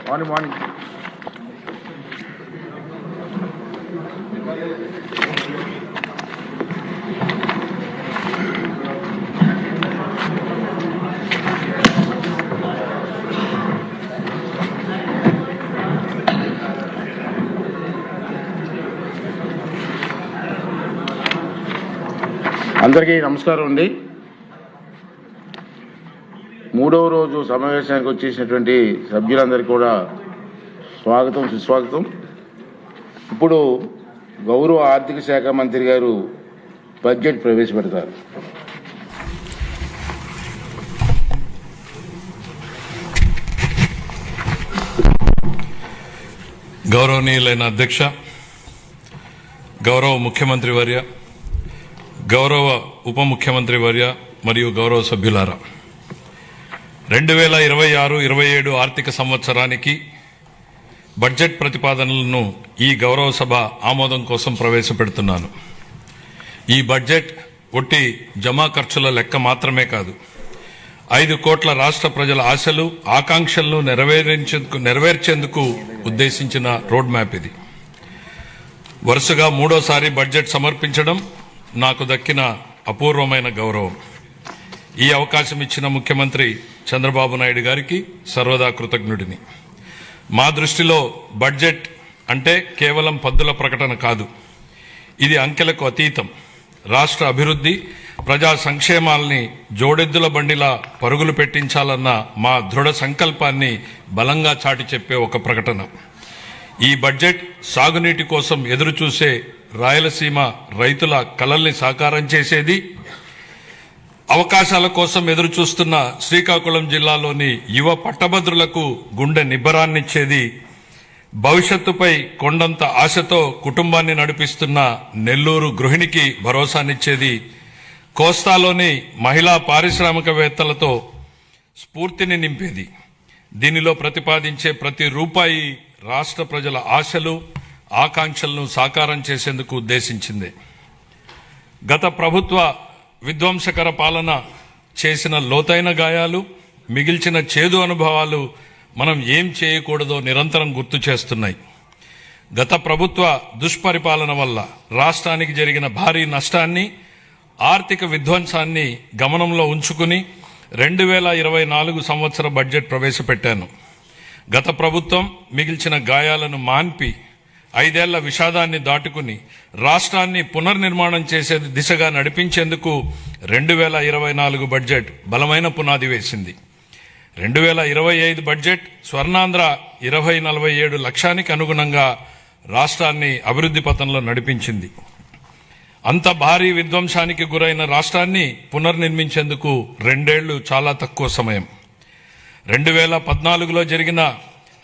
Morning అందరికీ నమస్కారం అండి. మూడవ రోజు సమావేశానికి వచ్చేసినటువంటి సభ్యులందరికీ కూడా స్వాగతం, సుస్వాగతం. ఇప్పుడు గౌరవ ఆర్థిక శాఖ మంత్రి గారు బడ్జెట్ ప్రవేశపెడతారు. గౌరవనీయులైన అధ్యక్ష, గౌరవ ముఖ్యమంత్రి వర్య, గౌరవ ఉప ముఖ్యమంత్రి వర్య మరియు గౌరవ సభ్యులారా, 2026-27 ఆర్థిక సంవత్సరానికి బడ్జెట్ ప్రతిపాదనలను ఈ గౌరవ సభ ఆమోదం కోసం ప్రవేశపెడుతున్నాను. ఈ బడ్జెట్ ఒట్టి జమా ఖర్చుల లెక్క మాత్రమే కాదు, 5 కోట్ల రాష్ట్ర ప్రజల ఆశలు, ఆకాంక్షలను నెరవేర్చేందుకు ఉద్దేశించిన రోడ్ మ్యాప్ ఇది. వరుసగా మూడోసారి బడ్జెట్ సమర్పించడం నాకు దక్కిన అపూర్వమైన గౌరవం. ఈ అవకాశం ఇచ్చిన ముఖ్యమంత్రి చంద్రబాబు నాయుడు గారికి సర్వదా కృతజ్ఞుడిని. మా దృష్టిలో బడ్జెట్ అంటే కేవలం పద్దుల ప్రకటన కాదు, ఇది అంకెలకు అతీతం. రాష్ట్ర అభివృద్ధి, ప్రజా సంక్షేమాల్ని జోడెద్దుల బండిలా పరుగులు పెట్టించాలన్న మా దృఢ సంకల్పాన్ని బలంగా చాటి చెప్పే ఒక ప్రకటన. ఈ బడ్జెట్ సాగునీటి కోసం ఎదురుచూసే రాయలసీమ రైతుల కలల్ని సాకారం చేసేది, అవకాశాల కోసం ఎదురుచూస్తున్న శ్రీకాకుళం జిల్లాలోని యువ పట్టభద్రులకు గుండె నిబ్బరాన్నిచ్చేది, భవిష్యత్తుపై కొండంత ఆశతో కుటుంబాన్ని నడిపిస్తున్న నెల్లూరు గృహిణికి భరోసానిచ్చేది, కోస్తాలోని మహిళా పారిశ్రామికవేత్తలతో స్ఫూర్తిని నింపేది. దీనిలో ప్రతిపాదించే ప్రతి రూపాయి రాష్ట్ర ప్రజల ఆశలు, ఆకాంక్షలను సాకారం చేసేందుకు ఉద్దేశించింది. గత ప్రభుత్వ విధ్వంసకర పాలన చేసిన లోతైన గాయాలు, మిగిల్చిన చేదు అనుభవాలు మనం ఏం చేయకూడదో నిరంతరం గుర్తు చేస్తున్నాయి. గత ప్రభుత్వ దుష్పరిపాలన వల్ల రాష్ట్రానికి జరిగిన భారీ నష్టాన్ని, ఆర్థిక విధ్వంసాన్ని గమనంలో ఉంచుకుని 2024 సంవత్సర బడ్జెట్ ప్రవేశపెట్టాను. గత ప్రభుత్వం మిగిల్చిన గాయాలను మాన్పి 5 ఏళ్ల విషాదాన్ని దాటుకుని రాష్ట్రాన్ని పునర్నిర్మాణం చేసే దిశగా నడిపించేందుకు 2024 బడ్జెట్ బలమైన పునాది వేసింది. 2025 బడ్జెట్ స్వర్ణాంధ్ర 2047 లక్ష్యానికి అనుగుణంగా రాష్ట్రాన్ని అభివృద్ధి పథంలో నడిపించింది. అంత భారీ విధ్వంసానికి గురైన రాష్ట్రాన్ని పునర్నిర్మించేందుకు 2 ఏళ్లు చాలా తక్కువ సమయం. 2014లో జరిగిన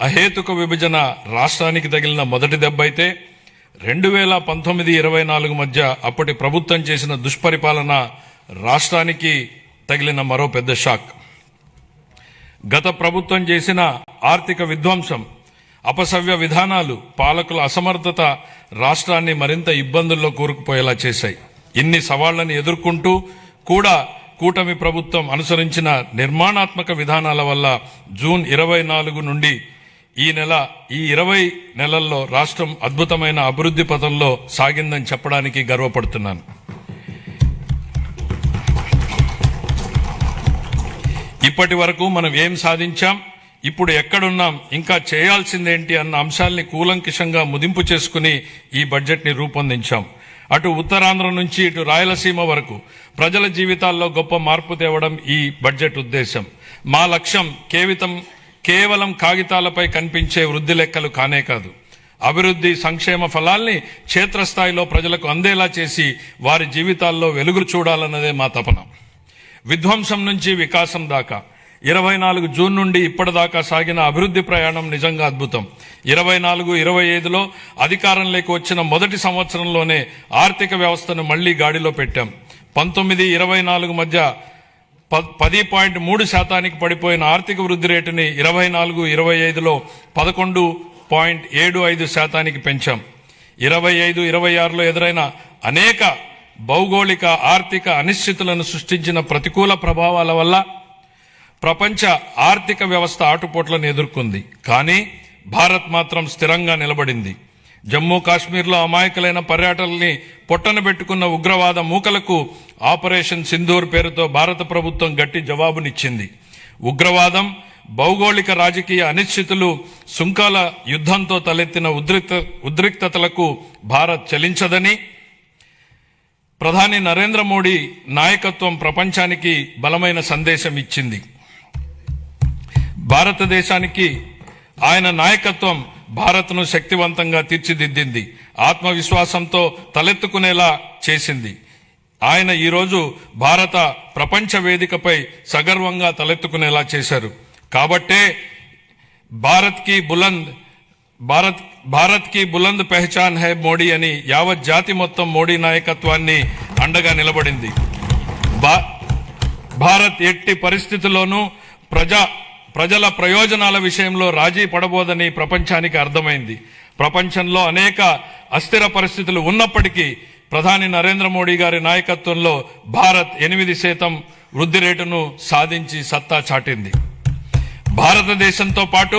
అహేతుక విభజన రాష్ట్రానికి తగిలిన మొదటి దెబ్బ అయితే 2019-24 మధ్య అప్పటి ప్రభుత్వం చేసిన దుష్పరిపాలన రాష్ట్రానికి తగిలిన మరో పెద్ద షాక్. గత ప్రభుత్వం చేసిన ఆర్థిక విధ్వంసం, అపసవ్య విధానాలు, పాలకుల అసమర్థత రాష్ట్రాన్ని మరింత ఇబ్బందుల్లో కూరుకుపోయేలా చేశాయి. ఇన్ని సవాళ్లను ఎదుర్కొంటూ కూడా కూటమి ప్రభుత్వం అనుసరించిన నిర్మాణాత్మక విధానాల వల్ల జూన్ 24 నుండి ఈ 20 నెలల్లో రాష్ట్రం అద్భుతమైన అభివృద్ధి పథంలో సాగిందని చెప్పడానికి గర్వపడుతున్నాను. ఇప్పటి వరకు మనం ఏం సాధించాం, ఇప్పుడు ఎక్కడున్నాం, ఇంకా చేయాల్సిందేంటి అన్న అంశాల్ని కూలంకిషంగా ముదింపు చేసుకుని ఈ బడ్జెట్ని రూపొందించాం. అటు ఉత్తరాంధ్ర నుంచి ఇటు రాయలసీమ వరకు ప్రజల జీవితాల్లో గొప్ప మార్పు తేవడం ఈ బడ్జెట్ ఉద్దేశం. మా లక్ష్యం కేవలం కాగితాలపై కనిపించే వృద్ధి లెక్కలు కానే కాదు, అభివృద్ధి సంక్షేమ ఫలాల్ని క్షేత్రస్థాయిలో ప్రజలకు అందేలా చేసి వారి జీవితాల్లో వెలుగులు చూడాలన్నదే మా తపన. విధ్వంసం నుంచి వికాసం దాకా 24 జూన్ నుండి ఇప్పటిదాకా సాగిన అభివృద్ధి ప్రయాణం నిజంగా అద్భుతం. 24-25లో అధికారంలోకి వచ్చిన మొదటి సంవత్సరంలోనే ఆర్థిక వ్యవస్థను మళ్లీ గాడిలో పెట్టాం. 19-24 మధ్య 10.3% పడిపోయిన ఆర్థిక వృద్ధి రేటుని 24-25లో 11.75% పెంచాం. 25-26లో ఎదురైన అనేక భౌగోళిక ఆర్థిక అనిశ్చితులను సృష్టించిన ప్రతికూల ప్రభావాల వల్ల ప్రపంచ ఆర్థిక వ్యవస్థ ఆటుపోట్లను ఎదుర్కొంది. కానీ భారత్ మాత్రం స్థిరంగా నిలబడింది. జమ్మూ కాశ్మీర్లో అమాయకులైన పర్యాటకుల్ని పొట్టన పెట్టుకున్న ఉగ్రవాద మూకలకు ఆపరేషన్ సింధూర్ పేరుతో భారత ప్రభుత్వం గట్టి జవాబునిచ్చింది. ఉగ్రవాదం, భౌగోళిక రాజకీయ అనిశ్చితులు, సుంకాల యుద్ధంతో తలెత్తిన ఉద్రిక్తతలకు భారత్ చలించదని ప్రధాని నరేంద్ర మోడీ నాయకత్వం ప్రపంచానికి బలమైన సందేశం ఇచ్చింది. భారతదేశానికి ఆయన నాయకత్వం భారత్ను శక్తివంతంగా తీర్చిదిద్దింది, ఆత్మవిశ్వాసంతో తలెత్తుకునేలా చేసింది. ఆయన ఈరోజు భారత ప్రపంచ వేదికపై సగర్వంగా తలెత్తుకునేలా చేశారు. కాబట్టే భారత్ కి బులంద్ పెహచాన్ హై మోడీ అని యావత్ జాతి మొత్తం మోడీ నాయకత్వాన్ని అండగా నిలబడింది. భారత్ ఎట్టి పరిస్థితుల్లోనూ ప్రజల ప్రయోజనాల విషయంలో రాజీ పడబోదని ప్రపంచానికి అర్థమైంది. ప్రపంచంలో అనేక అస్థిర పరిస్థితులు ఉన్నప్పటికీ ప్రధాని నరేంద్ర మోడీ గారి నాయకత్వంలో భారత్ 8% వృద్ధి రేటును సాధించి సత్తా చాటింది. భారతదేశంతో పాటు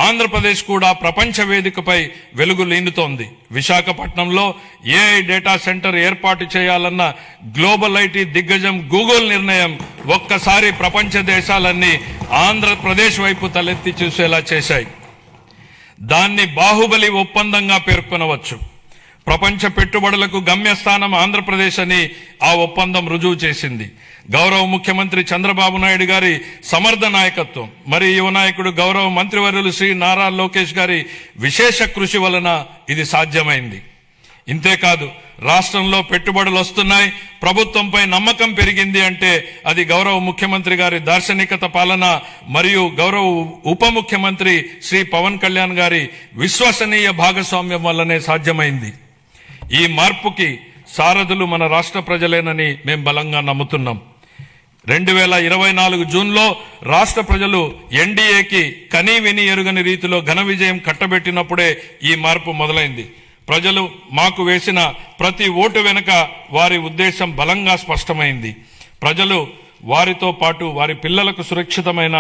ఆంధ్రప్రదేశ్ కూడా ప్రపంచ వేదికపై వెలుగులీనుతోంది. విశాఖపట్నంలో ఏఐ డేటా సెంటర్ ఏర్పాటు చేయాలన్న గ్లోబల్ ఐటీ దిగ్గజం గూగుల్ నిర్ణయం ఒక్కసారి ప్రపంచ దేశాలన్నీ ఆంధ్రప్రదేశ్ వైపు తలెత్తి చూసేలా చేశాయి. దాన్ని బాహుబలి ఒప్పందంగా పేర్కొనవచ్చు. ప్రపంచ పెట్టుబడులకు గమ్యస్థానం ఆంధ్రప్రదేశ్ అని ఆ ఒప్పందం రుజువు చేసింది. గౌరవ ముఖ్యమంత్రి చంద్రబాబు నాయుడు గారి సమర్థ నాయకత్వం, మరి యువ నాయకుడు గౌరవ మంత్రివర్యులు శ్రీ నారా లోకేష్ గారి విశేష కృషి వలన ఇది సాధ్యమైంది. ఇంతేకాదు, రాష్ట్రంలో పెట్టుబడులు వస్తున్నాయి, ప్రభుత్వంపై నమ్మకం పెరిగింది అంటే అది గౌరవ ముఖ్యమంత్రి గారి దార్శనికత పాలన మరియు గౌరవ ఉప ముఖ్యమంత్రి శ్రీ పవన్ కళ్యాణ్ గారి విశ్వసనీయ భాగస్వామ్యం వల్లనే సాధ్యమైంది. ఈ మార్పుకి సారథులు మన రాష్ట్ర ప్రజలేనని మేం బలంగా నమ్ముతున్నాం. 2024 జూన్లో రాష్ట్ర ప్రజలు ఎన్డీఏకి కనీ విని ఎరుగని రీతిలో ఘన విజయం కట్టబెట్టినప్పుడే ఈ మార్పు మొదలైంది. ప్రజలు మాకు వేసిన ప్రతి ఓటు వెనుక వారి ఉద్దేశం బలంగా స్పష్టమైంది. ప్రజలు వారితో పాటు వారి పిల్లలకు సురక్షితమైన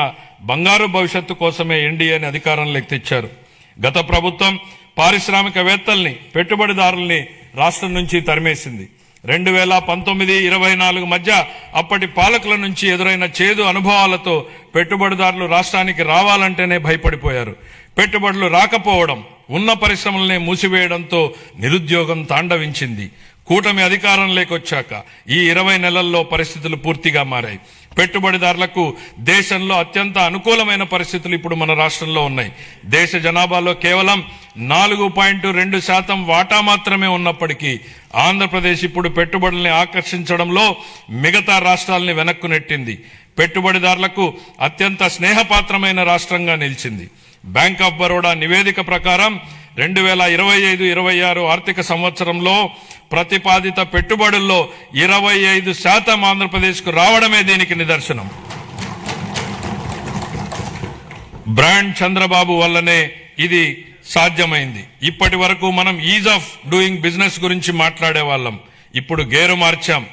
బంగారు భవిష్యత్తు కోసమే ఎన్డీఏని అధికారంలోకి తెచ్చారు. గత ప్రభుత్వం పారిశ్రామికవేత్తల్ని, పెట్టుబడిదారుల్ని రాష్ట్రం నుంచి తరిమేసింది. 2019-24 మధ్య అప్పటి పాలకుల నుంచి ఎదురైన చేదు అనుభవాలతో పెట్టుబడిదారులు రాష్ట్రానికి రావాలంటేనే భయపడిపోయారు. పెట్టుబడులు రాకపోవడం, ఉన్న పరిశ్రమలనే మూసివేయడంతో నిరుద్యోగం తాండవించింది. కూటమి అధికారంలోకి వచ్చాక ఈ 20 నెలల్లో పరిస్థితులు పూర్తిగా మారాయి. పెట్టుబడిదారులకు దేశంలో అత్యంత అనుకూలమైన పరిస్థితులు ఇప్పుడు మన రాష్ట్రంలో ఉన్నాయి. దేశ జనాభాలో కేవలం 4.2% వాటా మాత్రమే ఉన్నప్పటికీ ఆంధ్రప్రదేశ్ ఇప్పుడు పెట్టుబడుల్ని ఆకర్షించడంలో మిగతా రాష్ట్రాలని వెనక్కు నెట్టింది. పెట్టుబడిదారులకు అత్యంత స్నేహపాత్రమైన రాష్ట్రంగా నిలిచింది. బ్యాంక్ ఆఫ్ బరోడా నివేదిక ప్రకారం 2025-26 ఆర్థిక సంవత్సరంలో ప్రతిపాదిత పెట్టుబడుల్లో 25% ఆంధ్రప్రదేశ్కు రావడమే దీనికి నిదర్శనం. బ్రాండ్ చంద్రబాబు వల్లనే ఇది సాధ్యమైంది. ఇప్పటి వరకు మనం ఈజ్ ఆఫ్ డూయింగ్ బిజినెస్ గురించి మాట్లాడే వాళ్ళం, ఇప్పుడు గేరు మార్చాం.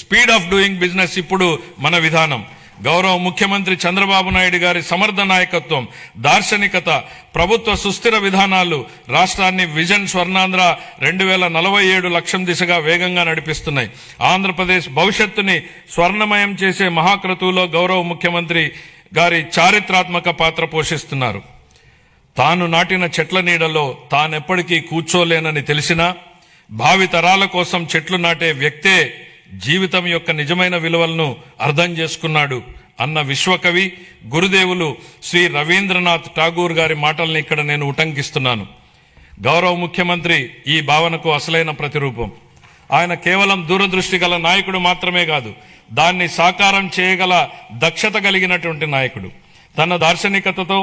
స్పీడ్ ఆఫ్ డూయింగ్ బిజినెస్ ఇప్పుడు మన విధానం. గౌరవ ముఖ్యమంత్రి చంద్రబాబు నాయుడు గారి సమర్థ నాయకత్వం, దార్శనికత, ప్రభుత్వ సుస్థిర విధానాలు రాష్ట్రాన్ని విజన్ స్వర్ణాంధ్ర 2047 లక్ష్యం దిశగా వేగంగా నడిపిస్తున్నాయి. ఆంధ్రప్రదేశ్ భవిష్యత్తుని స్వర్ణమయం చేసే మహాక్రతువులో గౌరవ ముఖ్యమంత్రి గారి చారిత్రాత్మక పాత్ర పోషిస్తున్నారు. తాను నాటిన చెట్ల నీడలో తానెప్పటికీ కూర్చోలేనని తెలిసినా భావి తరాల కోసం చెట్లు నాటే వ్యక్తే జీవితం యొక్క నిజమైన విలువలను అర్థం చేసుకున్నాడు అన్న విశ్వకవి గురుదేవులు శ్రీ రవీంద్రనాథ్ ఠాగూర్ గారి మాటల్ని ఇక్కడ నేను ఉటంకిస్తున్నాను. గౌరవ ముఖ్యమంత్రి ఈ భావనకు అసలైన ప్రతిరూపం. ఆయన కేవలం దూరదృష్టి గల నాయకుడు మాత్రమే కాదు, దాన్ని సాకారం చేయగల దక్షత కలిగినటువంటి నాయకుడు. తన దార్శనికతతో